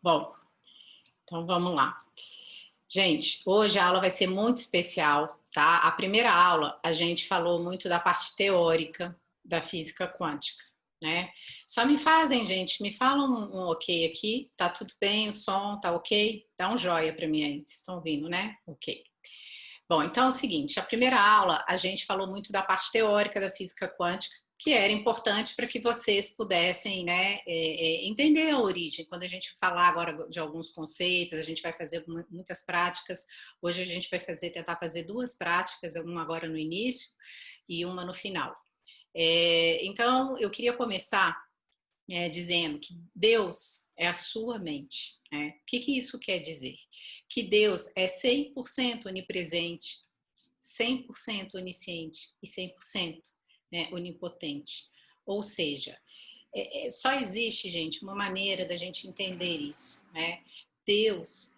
Bom, então vamos lá. Gente, hoje a aula vai ser muito especial, tá? A primeira aula a gente falou muito da parte teórica da física quântica, né? Só me fazem, gente, me falam um ok aqui, tá tudo bem, o som tá ok? Dá um joia para mim aí, vocês estão ouvindo, né? Ok. Bom, então é o seguinte, a primeira aula a gente falou muito da parte teórica da física quântica, que era importante para que vocês pudessem, né, entender a origem. Quando a gente falar agora de alguns conceitos, a gente vai fazer muitas práticas. Hoje a gente vai tentar fazer duas práticas, uma agora no início e uma no final. Então, eu queria começar dizendo que Deus é a sua mente. Né? O que isso quer dizer? Que Deus é 100% onipresente, 100% onisciente e 100% onipotente. Ou seja, só existe, gente, uma maneira da gente entender isso. Né? Deus,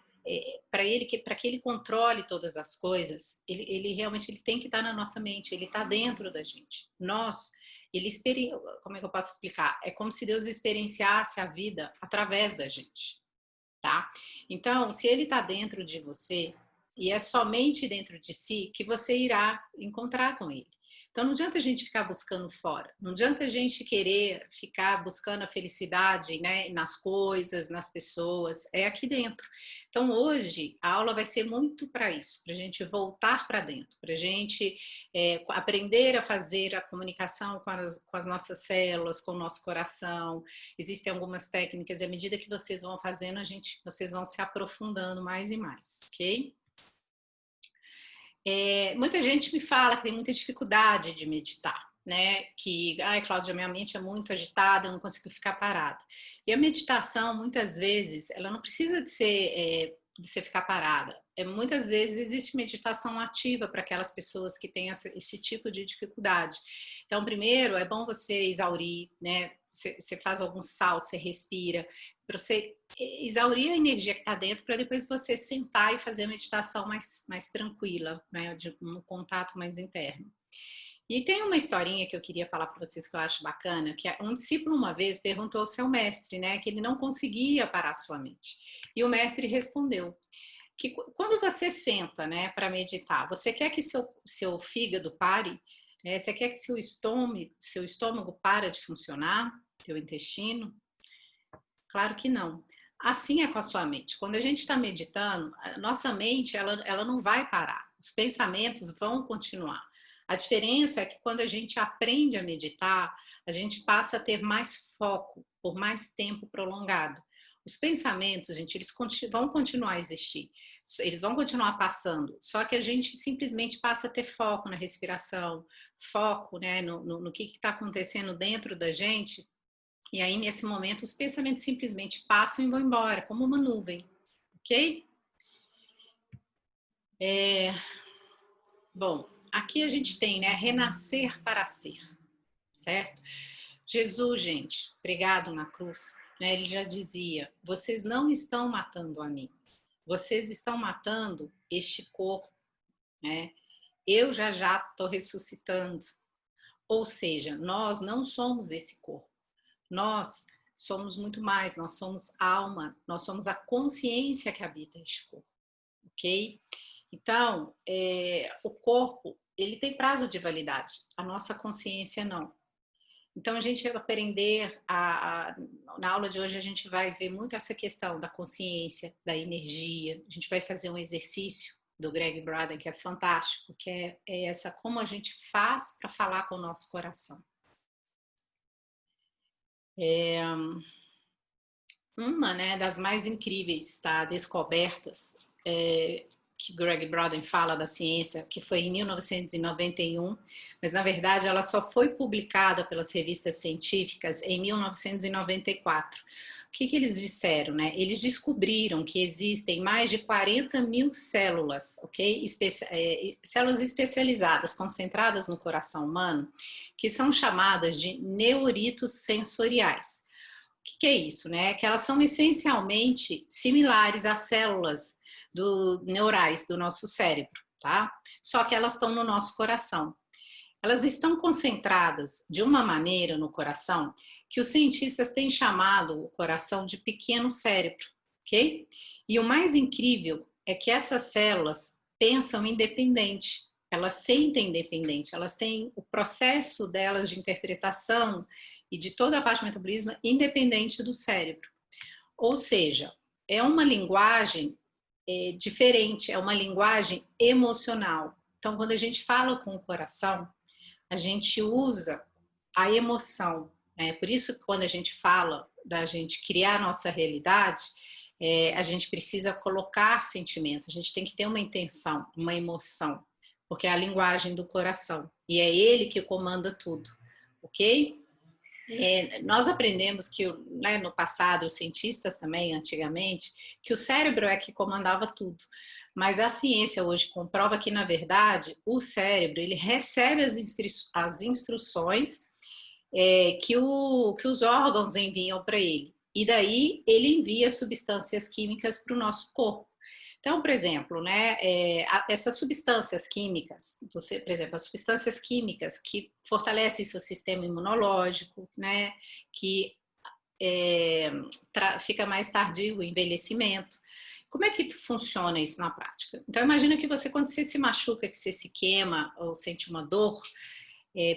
para que ele controle todas as coisas, ele realmente tem que estar na nossa mente, ele está dentro da gente. Como é que eu posso explicar? É como se Deus experienciasse a vida através da gente, tá? Então, se ele está dentro de você, e é somente dentro de si que você irá encontrar com ele. Então, não adianta a gente ficar buscando fora, não adianta a gente querer ficar buscando a felicidade, né, nas coisas, nas pessoas, é aqui dentro. Então, hoje, a aula vai ser muito para isso, para a gente voltar para dentro, para a gente aprender a fazer a comunicação com as nossas células, com o nosso coração. Existem algumas técnicas, e à medida que vocês vão fazendo, vocês vão se aprofundando mais e mais, ok? Muita gente me fala que tem muita dificuldade de meditar, né? Que, ai, Cláudia, minha mente é muito agitada, eu não consigo ficar parada. E a meditação, muitas vezes, ela não precisa de você ficar parada. Muitas vezes existe meditação ativa para aquelas pessoas que têm esse tipo de dificuldade. Então, primeiro, é bom você exaurir, né? Você faz alguns saltos, você respira, para você exaurir a energia que está dentro, para depois você sentar e fazer a meditação mais tranquila, né? De um contato mais interno. E tem uma historinha que eu queria falar para vocês que eu acho bacana, que um discípulo uma vez perguntou ao seu mestre, né, que ele não conseguia parar sua mente. E o mestre respondeu que quando você senta, né, para meditar, você quer que seu fígado pare? Você quer que seu estômago pare de funcionar? Seu intestino? Claro que não. Assim é com a sua mente. Quando a gente está meditando, a nossa mente ela não vai parar. Os pensamentos vão continuar. A diferença é que quando a gente aprende a meditar, a gente passa a ter mais foco por mais tempo prolongado. Os pensamentos, gente, eles vão continuar a existir, eles vão continuar passando, só que a gente simplesmente passa a ter foco na respiração, foco, né, no que está acontecendo dentro da gente, e aí nesse momento os pensamentos simplesmente passam e vão embora, como uma nuvem, ok? Bom, aqui a gente tem, né, renascer para ser, certo? Jesus, gente, pregado na cruz, né, ele já dizia, vocês não estão matando a mim, vocês estão matando este corpo, né? Eu já estou ressuscitando. Ou seja, nós não somos esse corpo, nós somos muito mais, nós somos alma, nós somos a consciência que habita este corpo, ok? Então, o corpo, ele tem prazo de validade, a nossa consciência não. Então, a gente vai aprender, na aula de hoje a gente vai ver muito essa questão da consciência, da energia, a gente vai fazer um exercício do Greg Braden, que é fantástico, que é essa como a gente faz para falar com o nosso coração. Uma, né, das mais incríveis, tá, descobertas que Greg Braden fala da ciência, que foi em 1991, mas na verdade ela só foi publicada pelas revistas científicas em 1994. O que eles disseram, né? Eles descobriram que existem mais de 40 mil células, ok? Células especializadas, concentradas no coração humano, que são chamadas de neuritos sensoriais. O que é isso, né? Que elas são essencialmente similares às células neurais do nosso cérebro, tá? Só que elas estão no nosso coração. Elas estão concentradas de uma maneira no coração que os cientistas têm chamado o coração de pequeno cérebro, ok? E o mais incrível é que essas células pensam independente, elas sentem independente, elas têm o processo delas de interpretação e de toda a parte do metabolismo independente do cérebro. Ou seja, é uma linguagem diferente, é uma linguagem emocional. Então, quando a gente fala com o coração, a gente usa a emoção. Por isso que quando a gente fala da gente criar a nossa realidade, a gente precisa colocar sentimento, a gente tem que ter uma intenção, uma emoção, porque é a linguagem do coração, e é ele que comanda tudo, ok? Nós aprendemos que, né, no passado, os cientistas também, antigamente, que o cérebro é que comandava tudo. Mas a ciência hoje comprova que, na verdade, o cérebro ele recebe as instruções que os órgãos enviam para ele. E daí ele envia substâncias químicas para o nosso corpo. Então, por exemplo, né, essas substâncias químicas, por exemplo, as substâncias químicas que fortalecem seu sistema imunológico, né, que fica mais tardio o envelhecimento. Como é que funciona isso na prática? Então, imagina que você, quando você se machuca, que você se queima ou sente uma dor,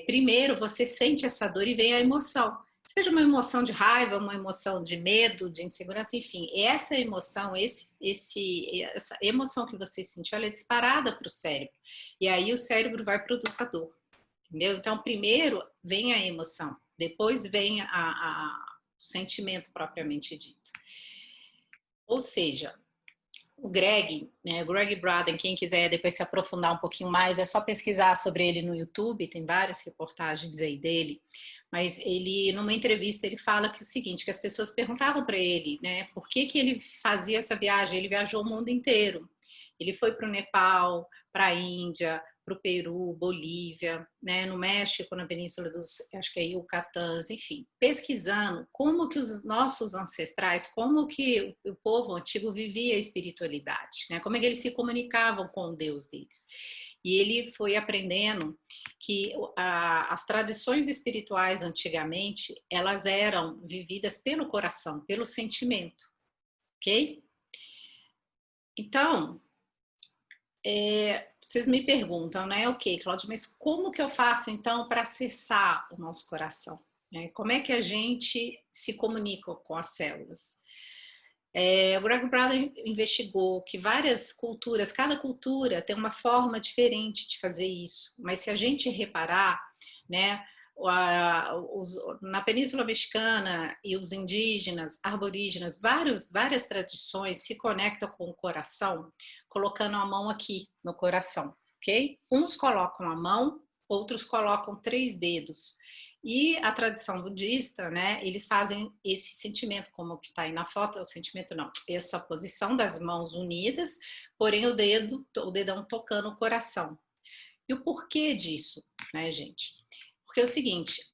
primeiro você sente essa dor e vem a emoção. Seja uma emoção de raiva, uma emoção de medo, de insegurança, enfim, essa emoção, essa emoção que você sentiu, ela é disparada para o cérebro. E aí o cérebro vai produzir a dor, entendeu? Então, primeiro vem a emoção, depois vem o sentimento propriamente dito. Ou seja, o Greg, né, o Greg Braden, quem quiser depois se aprofundar um pouquinho mais, é só pesquisar sobre ele no YouTube, tem várias reportagens aí dele, mas ele, numa entrevista, ele fala que o seguinte, que as pessoas perguntavam para ele, né, por que ele fazia essa viagem, ele viajou o mundo inteiro, ele foi para o Nepal, para a Índia, para o Peru, Bolívia, né, no México, na Península dos, acho que é Yucatãs, enfim, pesquisando como que os nossos ancestrais, como que o povo antigo vivia a espiritualidade, né, como é que eles se comunicavam com o Deus deles. E ele foi aprendendo que as tradições espirituais antigamente, elas eram vividas pelo coração, pelo sentimento, ok? Então, vocês me perguntam, né? Ok, Cláudia, mas como que eu faço então para acessar o nosso coração? Como é que a gente se comunica com as células? O Greg Braden investigou que várias culturas, cada cultura tem uma forma diferente de fazer isso, mas se a gente reparar, né, na Península Mexicana e os indígenas, arborígenas, várias tradições se conectam com o coração, colocando a mão aqui no coração, ok? Uns colocam a mão, outros colocam 3 dedos. E a tradição budista, né, eles fazem esse sentimento, como que está aí na foto, o sentimento não, essa posição das mãos unidas, porém o dedão tocando o coração. E o porquê disso, né, gente? Porque é o seguinte,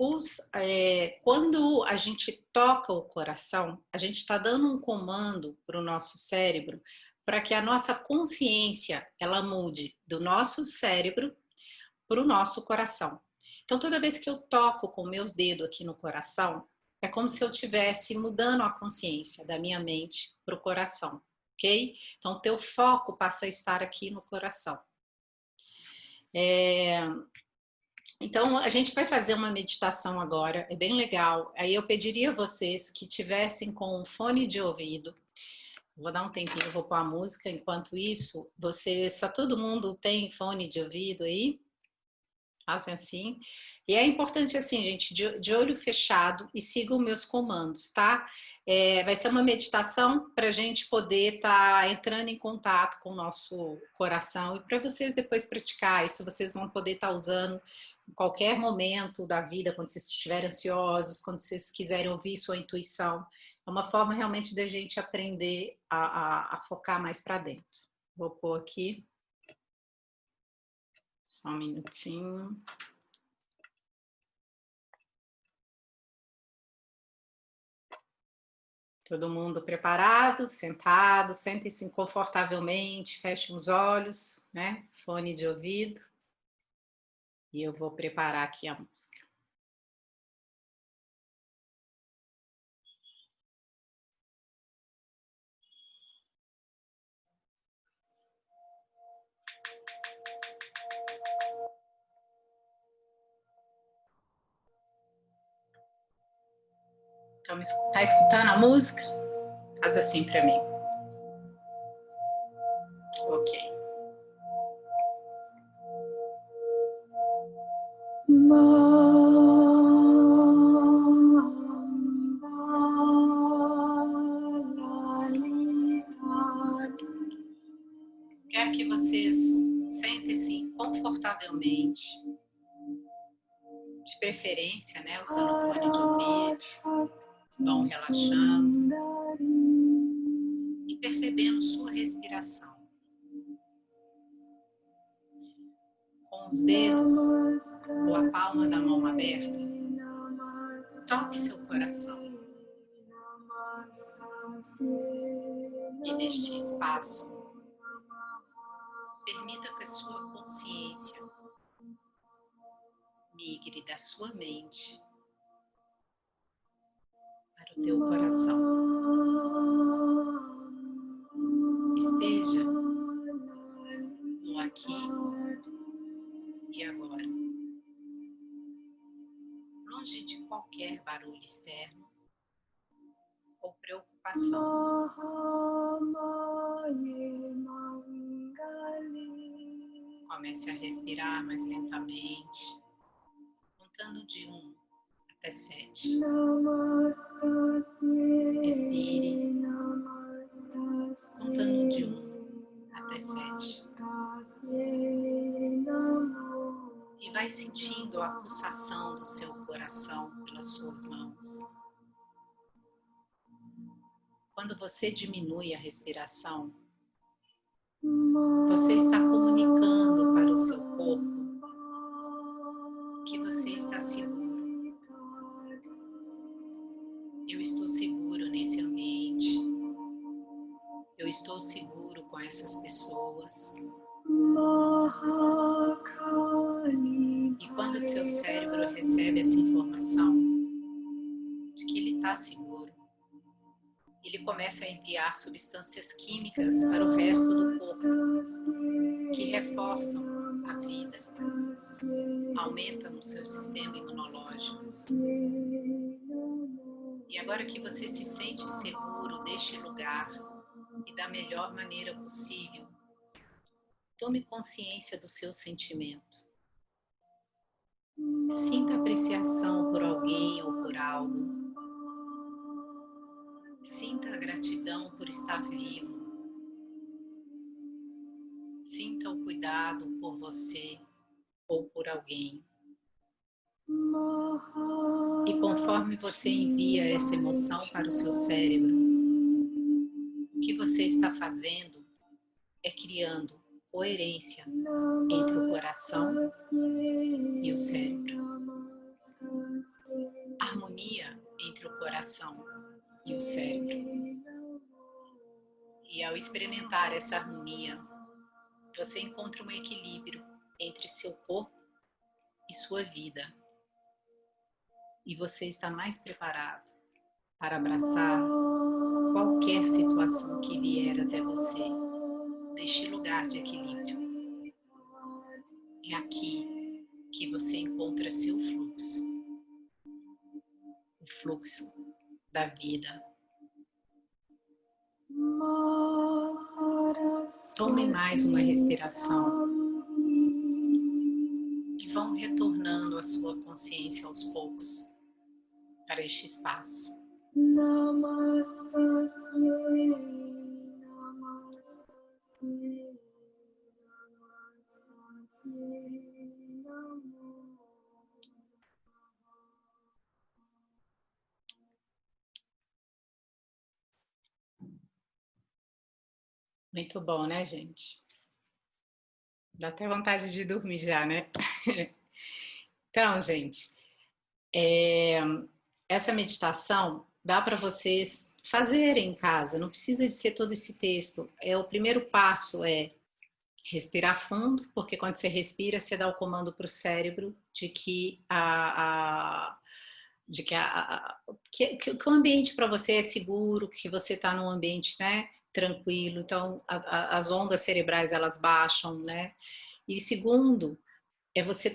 quando a gente toca o coração, a gente está dando um comando para o nosso cérebro para que a nossa consciência ela mude do nosso cérebro para o nosso coração. Então, toda vez que eu toco com meus dedos aqui no coração, é como se eu estivesse mudando a consciência da minha mente para o coração, ok? Então, o teu foco passa a estar aqui no coração. Então, a gente vai fazer uma meditação agora, é bem legal. Aí eu pediria a vocês que tivessem com um fone de ouvido. Vou dar um tempinho, vou pôr a música. Enquanto isso, todo mundo tem fone de ouvido aí? Fazem assim. E é importante assim, gente, de olho fechado e sigam meus comandos, tá? Vai ser uma meditação para a gente poder estar entrando em contato com o nosso coração e para vocês depois praticar isso, vocês vão poder estar usando em qualquer momento da vida, quando vocês estiverem ansiosos, quando vocês quiserem ouvir sua intuição. É uma forma realmente da gente aprender a focar mais para dentro. Vou pôr aqui. Só um minutinho. Todo mundo preparado, sentado, sentem-se confortavelmente, fechem os olhos, né? Fone de ouvido. E eu vou preparar aqui a música. Tá escutando a música? Faz assim pra mim. Ok. Quero que vocês sentem-se confortavelmente, de preferência, né, usando o fone de ouvido, vão relaxando e percebendo sua respiração. Com os dedos ou a palma da mão aberta, toque seu coração e neste espaço permita que a sua consciência migre da sua mente para o teu coração. Esteja no aqui e agora, longe de qualquer barulho externo ou preocupação. Comece a respirar mais lentamente, contando de 1 até 7. Respire, contando de 1 até 7. E vai sentindo a pulsação do seu coração pelas suas mãos. Quando você diminui a respiração, você está comunicando para o seu corpo que você está seguro. Eu estou seguro nesse ambiente. Eu estou seguro com essas pessoas. E quando o seu cérebro recebe essa informação de que ele está seguro, ele começa a enviar substâncias químicas para o resto do corpo, que reforçam a vida, aumentam o seu sistema imunológico. E agora que você se sente seguro deste lugar e da melhor maneira possível, tome consciência do seu sentimento. Sinta apreciação por alguém ou por algo. Sinta a gratidão por estar vivo. Sinta o cuidado por você ou por alguém. E conforme você envia essa emoção para o seu cérebro, o que você está fazendo é criando coerência entre o coração e o cérebro. Harmonia entre o coração e o cérebro. E ao experimentar essa harmonia, você encontra um equilíbrio entre seu corpo e sua vida. E você está mais preparado para abraçar qualquer situação que vier até você deste lugar de equilíbrio. É aqui que você encontra seu fluxo. O fluxo da vida. Tome mais uma respiração e vão retornando a sua consciência aos poucos para este espaço. Muito bom, né, gente? Dá até vontade de dormir já, né? Então, gente, essa meditação dá para vocês fazerem em casa, não precisa de ser todo esse texto. O primeiro passo é respirar fundo, porque quando você respira, você dá o comando para o cérebro de que que o ambiente para você é seguro, que você está num ambiente, né, tranquilo. Então, as ondas cerebrais, elas baixam, né? E segundo, é você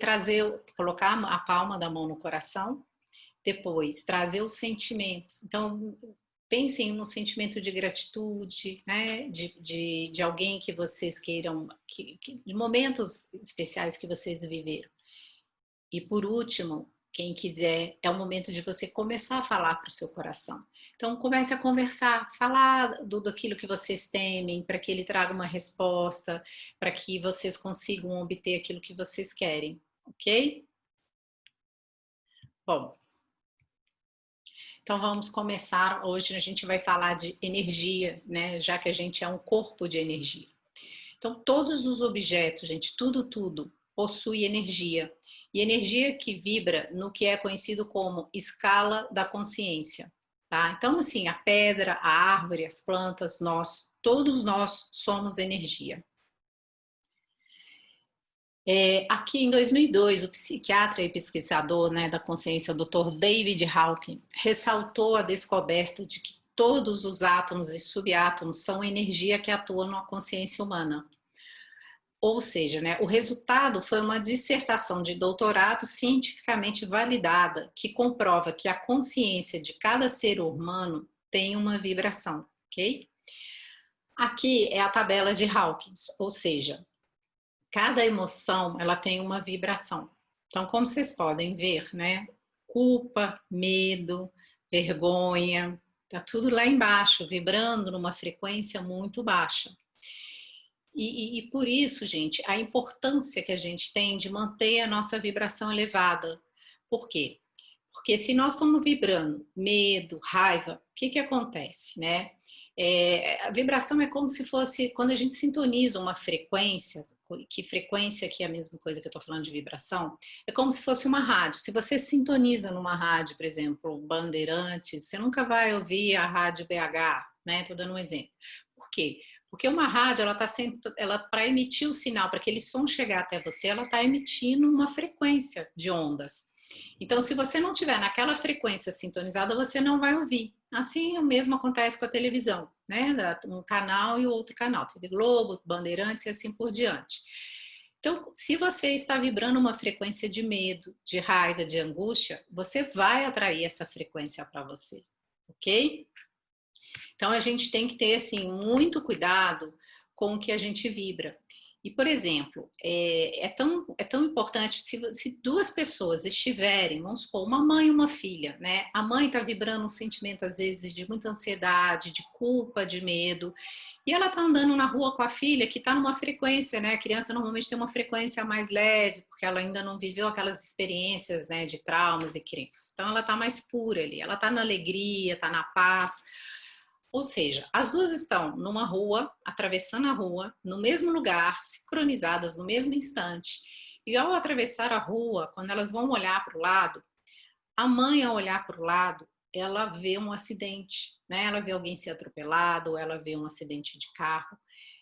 colocar a palma da mão no coração, Depois, trazer o sentimento. Então, pensem no sentimento de gratitude, né? De alguém que vocês queiram, de momentos especiais que vocês viveram. E por último, quem quiser, é o momento de você começar a falar para o seu coração. Então, comece a conversar, falar daquilo que vocês temem, para que ele traga uma resposta, para que vocês consigam obter aquilo que vocês querem, ok? Bom, então vamos começar. Hoje a gente vai falar de energia, né? Já que a gente é um corpo de energia. Então, todos os objetos, gente, tudo possui energia. E energia que vibra no que é conhecido como escala da consciência. Tá? Então, assim, a pedra, a árvore, as plantas, todos nós somos energia. Aqui em 2002, o psiquiatra e pesquisador, né, da consciência, o Dr. David Hawking, ressaltou a descoberta de que todos os átomos e subátomos são energia que atua na consciência humana. Ou seja, né, o resultado foi uma dissertação de doutorado cientificamente validada que comprova que a consciência de cada ser humano tem uma vibração, ok? Aqui é a tabela de Hawkins, ou seja, cada emoção ela tem uma vibração. Então, como vocês podem ver, né, culpa, medo, vergonha, tá tudo lá embaixo, vibrando numa frequência muito baixa. E por isso, gente, a importância que a gente tem de manter a nossa vibração elevada. Por quê? Porque se nós estamos vibrando medo, raiva, o que acontece, né? A vibração é como se fosse, quando a gente sintoniza uma frequência, que frequência que é a mesma coisa que eu estou falando de vibração, é como se fosse uma rádio. Se você sintoniza numa rádio, por exemplo, Bandeirantes, você nunca vai ouvir a rádio BH, né? Estou dando um exemplo. Por quê? Porque uma rádio, ela para emitir o sinal, para aquele som chegar até você, ela está emitindo uma frequência de ondas. Então, se você não tiver naquela frequência sintonizada, você não vai ouvir. Assim, o mesmo acontece com a televisão, né? Um canal e o outro canal, TV Globo, Bandeirantes e assim por diante. Então, se você está vibrando uma frequência de medo, de raiva, de angústia, você vai atrair essa frequência para você, ok? Então, a gente tem que ter, assim, muito cuidado com o que a gente vibra. E, por exemplo, é tão importante, se duas pessoas estiverem, vamos supor, uma mãe e uma filha, né? A mãe está vibrando um sentimento, às vezes, de muita ansiedade, de culpa, de medo, e ela está andando na rua com a filha, que está numa frequência, né? A criança normalmente tem uma frequência mais leve, porque ela ainda não viveu aquelas experiências, né, de traumas e crenças. Então, ela está mais pura ali, ela está na alegria, está na paz. Ou seja, as duas estão numa rua, atravessando a rua, no mesmo lugar, sincronizadas no mesmo instante. E ao atravessar a rua, quando elas vão olhar para o lado, a mãe, ao olhar para o lado, ela vê um acidente, né? Ela vê alguém ser atropelado, ela vê um acidente de carro.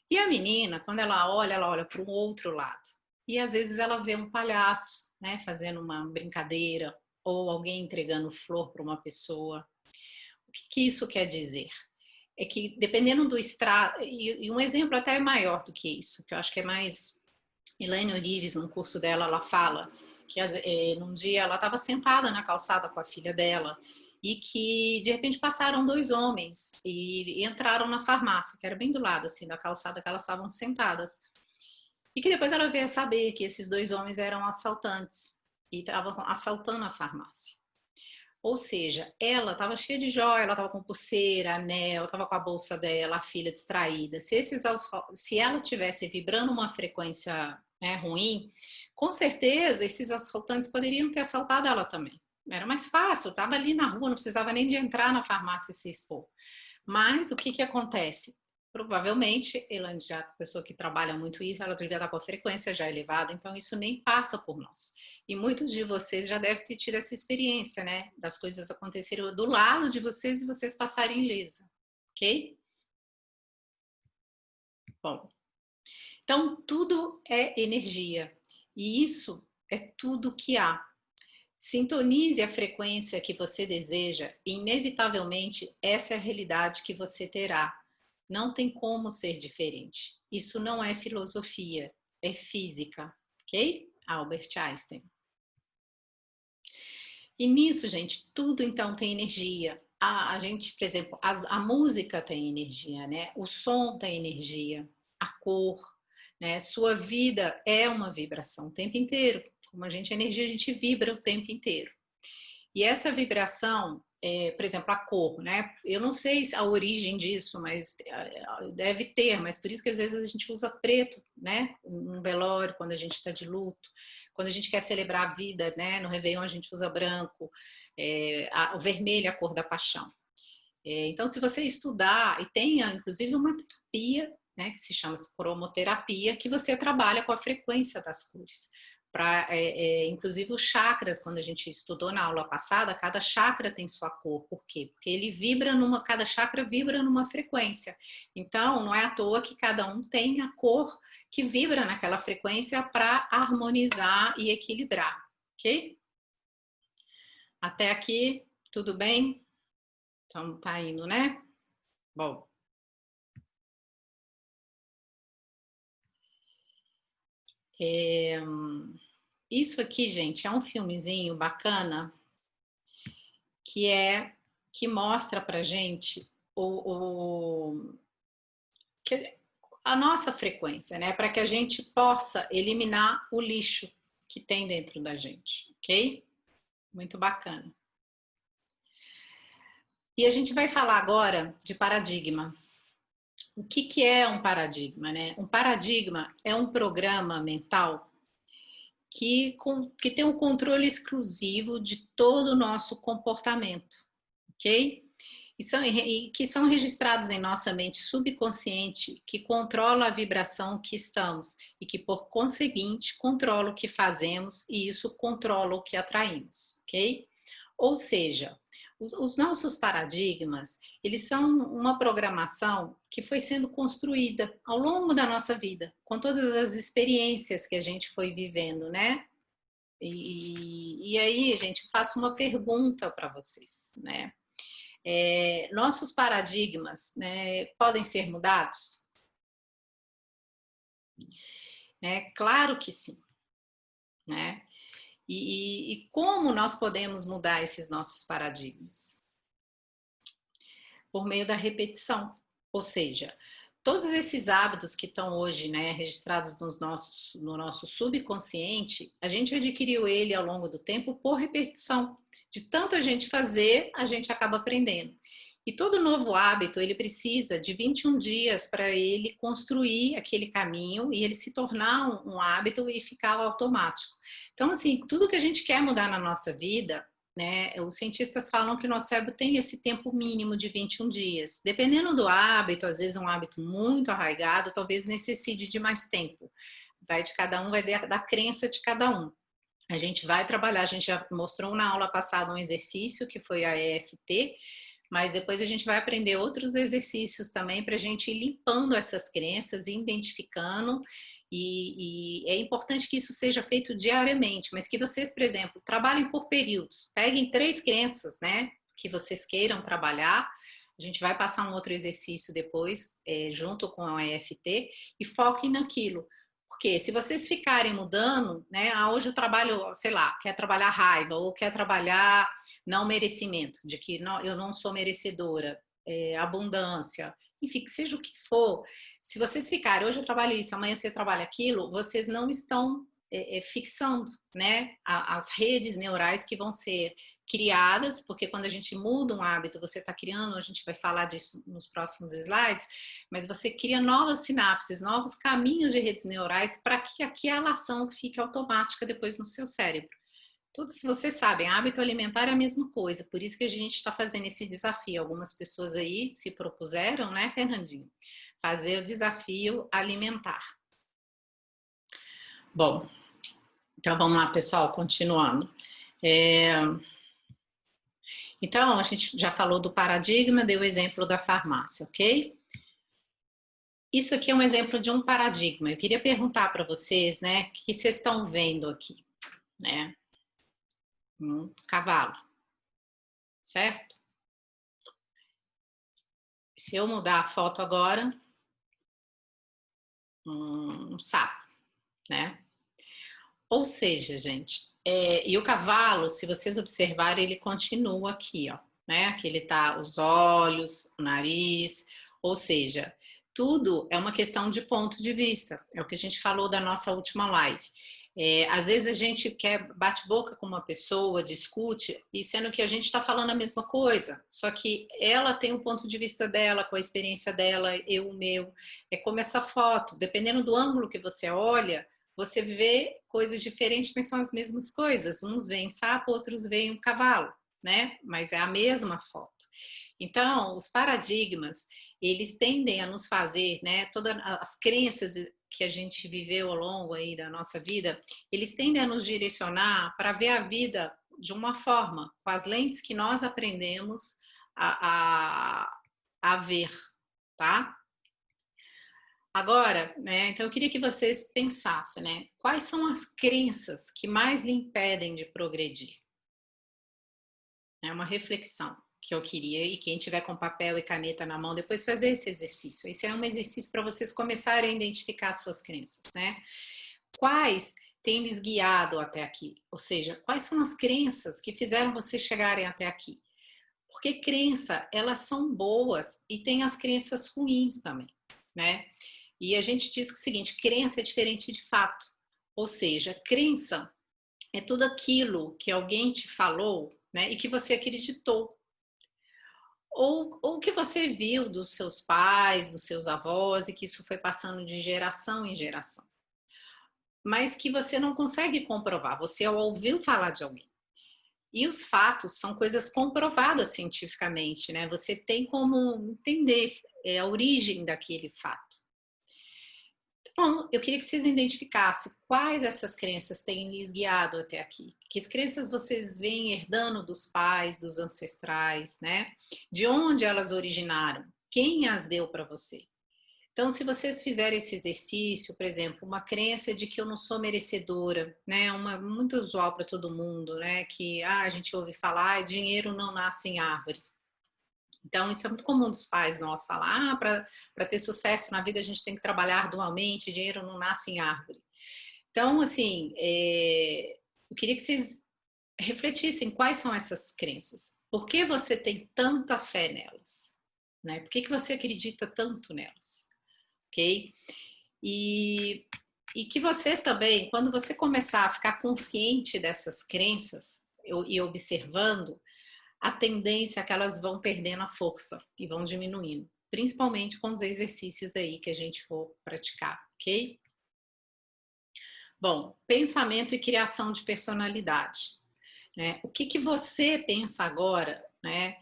E a menina, quando ela olha para o outro lado. E às vezes ela vê um palhaço, né, fazendo uma brincadeira, ou alguém entregando flor para uma pessoa. O que isso quer dizer? É que dependendo do estrato, e um exemplo até maior do que isso, que eu acho que é mais... Elaine Orives, num curso dela, ela fala que num dia ela estava sentada na calçada com a filha dela e que de repente passaram dois homens e entraram na farmácia, que era bem do lado assim da calçada que elas estavam sentadas. E que depois ela veio a saber que esses dois homens eram assaltantes e estavam assaltando a farmácia. Ou seja, ela estava cheia de joia, ela estava com pulseira, anel, estava com a bolsa dela, a filha distraída. Se ela tivesse vibrando uma frequência, né, ruim, com certeza esses assaltantes poderiam ter assaltado ela também. Era mais fácil, estava ali na rua, não precisava nem de entrar na farmácia e se expor. Mas o que acontece? Provavelmente, Elaine, já a pessoa que trabalha muito isso, ela devia estar com a frequência já elevada, então isso nem passa por nós. E muitos de vocês já devem ter tido essa experiência, né? Das coisas acontecerem do lado de vocês e vocês passarem ilesa, ok? Bom, então tudo é energia e isso é tudo que há. Sintonize a frequência que você deseja e, inevitavelmente, essa é a realidade que você terá. Não tem como ser diferente. Isso não é filosofia, é física, ok? Albert Einstein. E nisso, gente, tudo então tem energia. A gente, por exemplo, a música tem energia, né? O som tem energia, a cor, né? Sua vida é uma vibração o tempo inteiro. Como a gente é energia, a gente vibra o tempo inteiro. E essa vibração, por exemplo, a cor, né? Eu não sei a origem disso, mas deve ter, mas por isso que às vezes a gente usa preto, né? Um velório, quando a gente está de luto, quando a gente quer celebrar a vida, né? No Réveillon a gente usa branco, o vermelho é a cor da paixão. Então, se você estudar, e tem inclusive uma terapia, né, que se chama cromoterapia, que você trabalha com a frequência das cores. Inclusive os chakras, quando a gente estudou na aula passada, cada chakra tem sua cor. Por quê? Porque ele vibra cada chakra vibra numa frequência. Então, não é à toa que cada um tem a cor que vibra naquela frequência para harmonizar e equilibrar, ok? Até aqui, tudo bem? Então, tá indo, né? Bom. Isso aqui, gente, é um filmezinho bacana que mostra pra gente a nossa frequência, né? Para que a gente possa eliminar o lixo que tem dentro da gente, ok? Muito bacana. E a gente vai falar agora de paradigma. O que é um paradigma, né? Um paradigma é um programa mental que tem um controle exclusivo de todo o nosso comportamento, ok? E que são registrados em nossa mente subconsciente, que controla a vibração que estamos e que, por conseguinte, controla o que fazemos e isso controla o que atraímos, ok? Ou seja, os nossos paradigmas, eles são uma programação que foi sendo construída ao longo da nossa vida, com todas as experiências que a gente foi vivendo, né? E aí, gente, eu faço uma pergunta para vocês, né? Nossos paradigmas, né, podem ser mudados? Claro que sim, né? E como nós podemos mudar esses nossos paradigmas? Por meio da repetição, ou seja, todos esses hábitos que estão hoje, né, registrados no nosso subconsciente, a gente adquiriu ele ao longo do tempo por repetição. De tanto a gente fazer, a gente acaba aprendendo. E todo novo hábito, ele precisa de 21 dias para ele construir aquele caminho e ele se tornar um hábito e ficar automático. Então, assim, tudo que a gente quer mudar na nossa vida, né, os cientistas falam que o nosso cérebro tem esse tempo mínimo de 21 dias. Dependendo do hábito, às vezes um hábito muito arraigado, talvez necessite de mais tempo. Vai de cada um, vai da crença de cada um. A gente vai trabalhar, a gente já mostrou na aula passada um exercício que foi a EFT, mas depois a gente vai aprender outros exercícios também para a gente ir limpando essas crenças, identificando, e é importante que isso seja feito diariamente, mas que vocês, por exemplo, trabalhem por períodos, peguem 3 crenças, né, que vocês queiram trabalhar, a gente vai passar um outro exercício depois, junto com a EFT, e foquem naquilo. Porque se vocês ficarem mudando, né, hoje eu trabalho, sei lá, quer trabalhar raiva, ou quer trabalhar não merecimento, de que eu não sou merecedora, abundância, enfim, seja o que for, se vocês ficarem, hoje eu trabalho isso, amanhã você trabalha aquilo, vocês não estão fixando, né, as redes neurais que vão ser criadas, porque quando a gente muda um hábito, você está criando, a gente vai falar disso nos próximos slides, mas você cria novas sinapses, novos caminhos de redes neurais para que aquela ação fique automática depois no seu cérebro. Todos vocês sabem, hábito alimentar é a mesma coisa, por isso que a gente está fazendo esse desafio. Algumas pessoas aí se propuseram, né, Fernandinho, fazer o desafio alimentar. Bom, então vamos lá, pessoal, continuando. Então, a gente já falou do paradigma, deu o exemplo da farmácia, ok? Isso aqui é um exemplo de um paradigma. Eu queria perguntar para vocês, né, o que vocês estão vendo aqui, né? Um cavalo, certo? Se eu mudar a foto agora, um sapo, né? Ou seja, gente, E o cavalo, se vocês observarem, ele continua aqui, ó, né? Aqui ele tá os olhos, o nariz, ou seja, tudo é uma questão de ponto de vista. É o que a gente falou da nossa última live. Às vezes a gente quer bate boca com uma pessoa, discute, e sendo que a gente está falando a mesma coisa, só que ela tem o ponto de vista dela, com a experiência dela, eu o meu. É como essa foto, dependendo do ângulo que você olha, você vê coisas diferentes, mas são as mesmas coisas. Uns veem sapo, outros veem um cavalo, né? Mas é a mesma foto. Então, os paradigmas, eles tendem a nos fazer, né? Todas as crenças que a gente viveu ao longo aí da nossa vida, eles tendem a nos direcionar para ver a vida de uma forma, com as lentes que nós aprendemos a ver, tá? Agora, né, então eu queria que vocês pensassem, né, quais são as crenças que mais lhe impedem de progredir? É uma reflexão que eu queria, e quem tiver com papel e caneta na mão, depois fazer esse exercício. Esse é um exercício para vocês começarem a identificar as suas crenças, né? Quais têm lhes guiado até aqui? Ou seja, quais são as crenças que fizeram vocês chegarem até aqui? Porque crença, elas são boas e tem as crenças ruins também, né? E a gente diz o seguinte, crença é diferente de fato. Ou seja, crença é tudo aquilo que alguém te falou, né, e que você acreditou. Ou que você viu dos seus pais, dos seus avós, e que isso foi passando de geração em geração. Mas que você não consegue comprovar, você ouviu falar de alguém. E os fatos são coisas comprovadas cientificamente, né? Você tem como entender a origem daquele fato. Então, eu queria que vocês identificassem quais essas crenças têm lhes guiado até aqui. Que as crenças vocês vêm herdando dos pais, dos ancestrais, né? De onde elas originaram? Quem as deu para você? Então, se vocês fizerem esse exercício, por exemplo, uma crença de que eu não sou merecedora, né? Muito usual para todo mundo, né? Que a gente ouve falar, dinheiro não nasce em árvore. Então, isso é muito comum dos pais nossos falar, para ter sucesso na vida a gente tem que trabalhar arduamente, dinheiro não nasce em árvore. Então, assim, eu queria que vocês refletissem quais são essas crenças. Por que você tem tanta fé nelas? Né? Por que você acredita tanto nelas? Ok? E que vocês também, quando você começar a ficar consciente dessas crenças e observando, a tendência é que elas vão perdendo a força e vão diminuindo, principalmente com os exercícios aí que a gente for praticar, ok? Bom, pensamento e criação de personalidade, né? O que você pensa agora, né?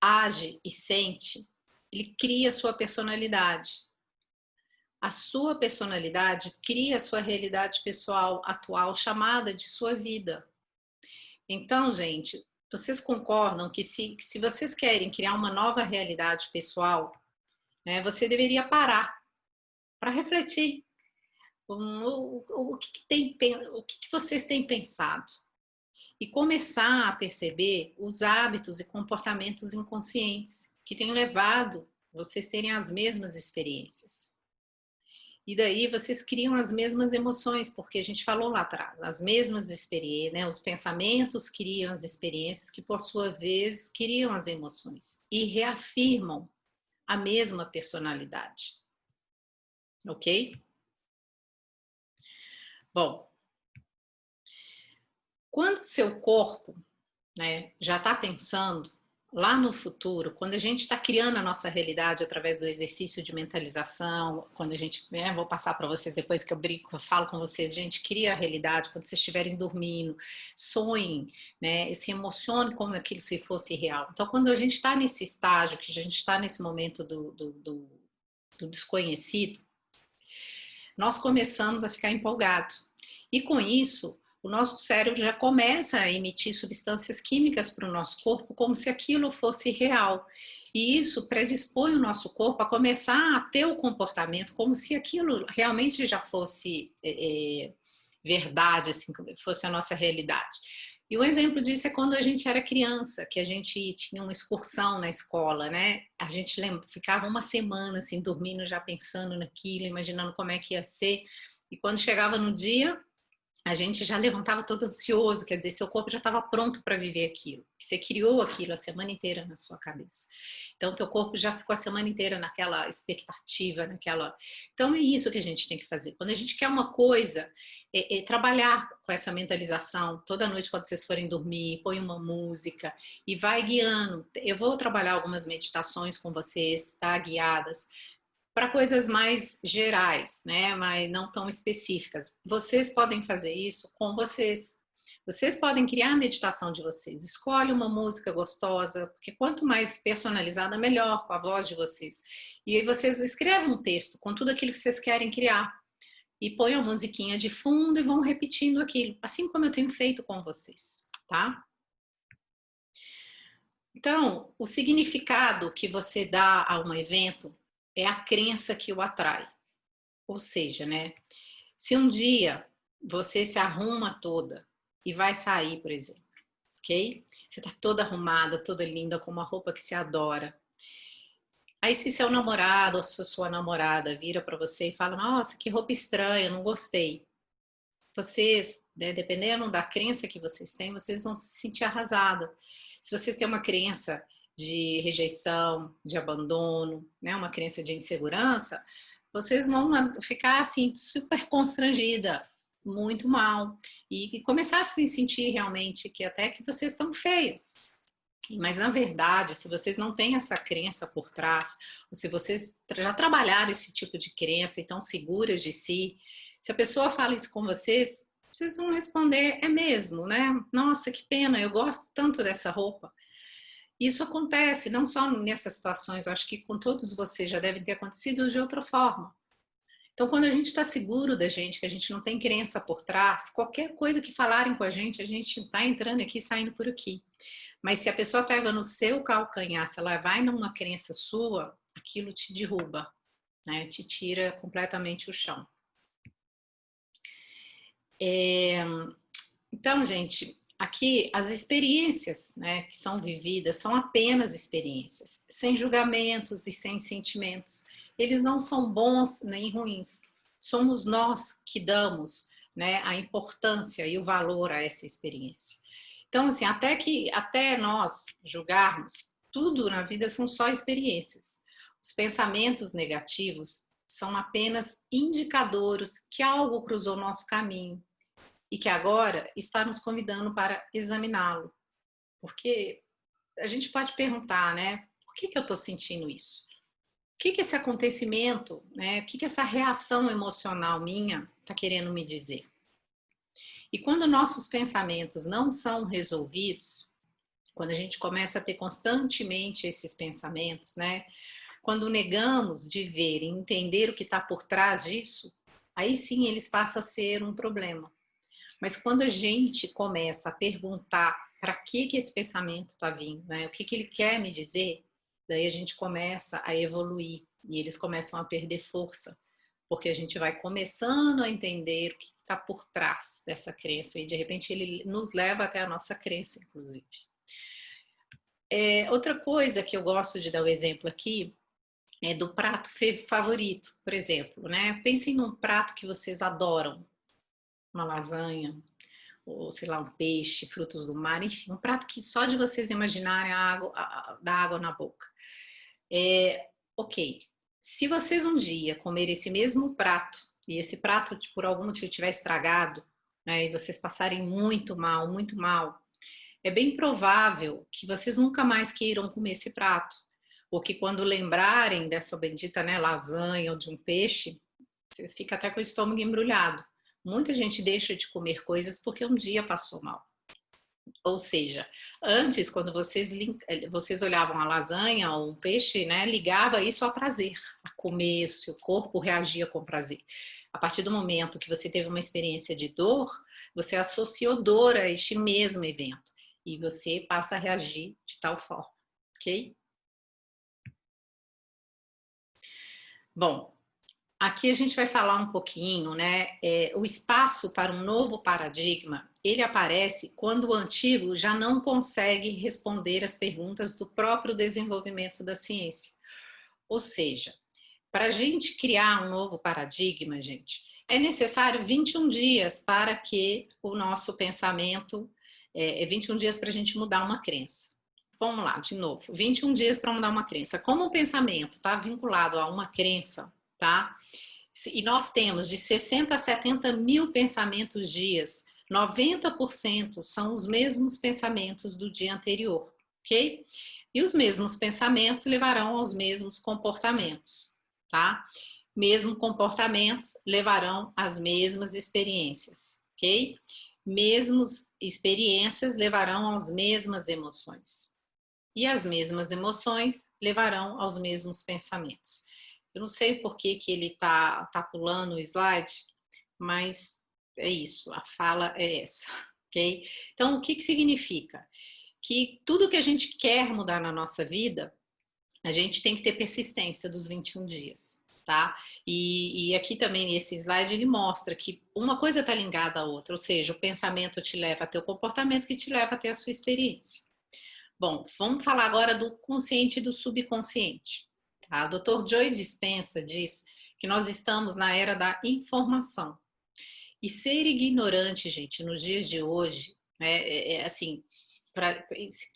Age e sente, ele cria a sua personalidade. A sua personalidade cria a sua realidade pessoal atual, chamada de sua vida. Então, gente, vocês concordam que se vocês querem criar uma nova realidade pessoal, né, você deveria parar para refletir o que vocês têm pensado e começar a perceber os hábitos e comportamentos inconscientes que têm levado vocês terem as mesmas experiências. E daí vocês criam as mesmas emoções, porque a gente falou lá atrás, as mesmas experiências, né? Os pensamentos criam as experiências, que por sua vez criam as emoções e reafirmam a mesma personalidade. Ok? Bom, quando o seu corpo, né, já está pensando lá no futuro, quando a gente está criando a nossa realidade através do exercício de mentalização, quando a gente, né, vou passar para vocês depois que eu brinco, eu falo com vocês, gente, cria a realidade quando vocês estiverem dormindo, sonhem, né, se emocione como aquilo se fosse real. Então, quando a gente está nesse estágio, que a gente está nesse momento do desconhecido, nós começamos a ficar empolgados. E com isso, o nosso cérebro já começa a emitir substâncias químicas para o nosso corpo como se aquilo fosse real. E isso predispõe o nosso corpo a começar a ter o comportamento como se aquilo realmente já fosse verdade, assim, fosse a nossa realidade. E um exemplo disso é quando a gente era criança, que a gente tinha uma excursão na escola, né? A gente ficava uma semana assim, dormindo, já pensando naquilo, imaginando como é que ia ser. E quando chegava no dia, a gente já levantava todo ansioso, quer dizer, seu corpo já estava pronto para viver aquilo. Você criou aquilo a semana inteira na sua cabeça. Então, teu corpo já ficou a semana inteira naquela expectativa, naquela... Então, é isso que a gente tem que fazer. Quando a gente quer uma coisa, trabalhar com essa mentalização. Toda noite, quando vocês forem dormir, põe uma música e vai guiando. Eu vou trabalhar algumas meditações com vocês, tá? Guiadas, para coisas mais gerais, né? Mas não tão específicas. Vocês podem fazer isso com vocês. Vocês podem criar a meditação de vocês. Escolhe uma música gostosa, porque quanto mais personalizada, melhor, com a voz de vocês. E aí vocês escrevem um texto com tudo aquilo que vocês querem criar. E põem a musiquinha de fundo e vão repetindo aquilo, assim como eu tenho feito com vocês, tá? Então, o significado que você dá a um evento é a crença que o atrai. Ou seja, né? Se um dia você se arruma toda e vai sair, por exemplo, ok? Você tá toda arrumada, toda linda, com uma roupa que você adora. Aí se seu namorado ou sua namorada vira para você e fala, nossa, que roupa estranha, não gostei. Vocês, né, dependendo da crença que vocês têm, vocês vão se sentir arrasados. Se vocês têm uma crença de rejeição, de abandono, né, uma crença de insegurança, vocês vão ficar assim super constrangida, muito mal e começar a se sentir realmente que até que vocês estão feias. Mas na verdade, se vocês não têm essa crença por trás, ou se vocês já trabalharam esse tipo de crença e estão seguras de si, se a pessoa fala isso com vocês, vocês vão responder, é mesmo, né? Nossa, que pena, eu gosto tanto dessa roupa. Isso acontece não só nessas situações, eu acho que com todos vocês já deve ter acontecido de outra forma. Então, quando a gente está seguro da gente, que a gente não tem crença por trás, qualquer coisa que falarem com a gente está entrando aqui, saindo por aqui. Mas se a pessoa pega no seu calcanhar, se ela vai numa crença sua, aquilo te derruba, né? Te tira completamente o chão. Então, gente, aqui as experiências, né, que são vividas são apenas experiências, sem julgamentos e sem sentimentos. Eles não são bons nem ruins. Somos nós que damos, né, a importância e o valor a essa experiência. Então, assim, até nós julgarmos, tudo na vida são só experiências. Os pensamentos negativos são apenas indicadores que algo cruzou nosso caminho e que agora está nos convidando para examiná-lo. Porque a gente pode perguntar, né? Por que eu estou sentindo isso? O que esse acontecimento, né? O que essa reação emocional minha está querendo me dizer? E quando nossos pensamentos não são resolvidos, quando a gente começa a ter constantemente esses pensamentos, né? Quando negamos de ver e entender o que está por trás disso, aí sim eles passam a ser um problema. Mas quando a gente começa a perguntar para que esse pensamento está vindo, né? O que ele quer me dizer, daí a gente começa a evoluir e eles começam a perder força, porque a gente vai começando a entender o que está por trás dessa crença e de repente ele nos leva até a nossa crença, inclusive. Outra coisa que eu gosto de dar o exemplo aqui é do prato favorito, por exemplo, né? Pensem num prato que vocês adoram, uma lasanha, ou sei lá, um peixe, frutos do mar, enfim, um prato que só de vocês imaginarem dá água na boca. Ok, se vocês um dia comerem esse mesmo prato, e esse prato por algum motivo estiver estragado, né, e vocês passarem muito mal, é bem provável que vocês nunca mais queiram comer esse prato, ou que quando lembrarem dessa bendita, né, lasanha ou de um peixe, vocês ficam até com o estômago embrulhado. Muita gente deixa de comer coisas porque um dia passou mal. Ou seja, antes, quando vocês olhavam a lasanha ou um peixe, né, ligava isso a prazer, a comer, seu corpo reagia com prazer. A partir do momento que você teve uma experiência de dor, você associou dor a este mesmo evento e você passa a reagir de tal forma, ok? Bom, aqui a gente vai falar um pouquinho, né? O espaço para um novo paradigma, ele aparece quando o antigo já não consegue responder às perguntas do próprio desenvolvimento da ciência. Ou seja, para a gente criar um novo paradigma, gente, É necessário 21 dias para que o nosso pensamento, 21 dias para a gente mudar uma crença. Vamos lá, de novo, 21 dias para mudar uma crença. Como o pensamento está vinculado a uma crença, tá? E nós temos de 60 a 70 mil pensamentos dias, 90% são os mesmos pensamentos do dia anterior, ok? E os mesmos pensamentos levarão aos mesmos comportamentos, tá? Mesmos comportamentos levarão às mesmas experiências, ok? Mesmas experiências levarão às mesmas emoções. E as mesmas emoções levarão aos mesmos pensamentos. Eu não sei por que ele tá pulando o slide, mas é isso, a fala é essa, ok? Então, o que significa? Que tudo que a gente quer mudar na nossa vida, a gente tem que ter persistência dos 21 dias, tá? E aqui também nesse slide ele mostra que uma coisa está ligada à outra, ou seja, o pensamento te leva a ter o comportamento que te leva a ter a sua experiência. Bom, vamos falar agora do consciente e do subconsciente. Tá? O Dr. Joe Dispenza diz que nós estamos na era da informação. E ser ignorante, gente, nos dias de hoje, né, assim, para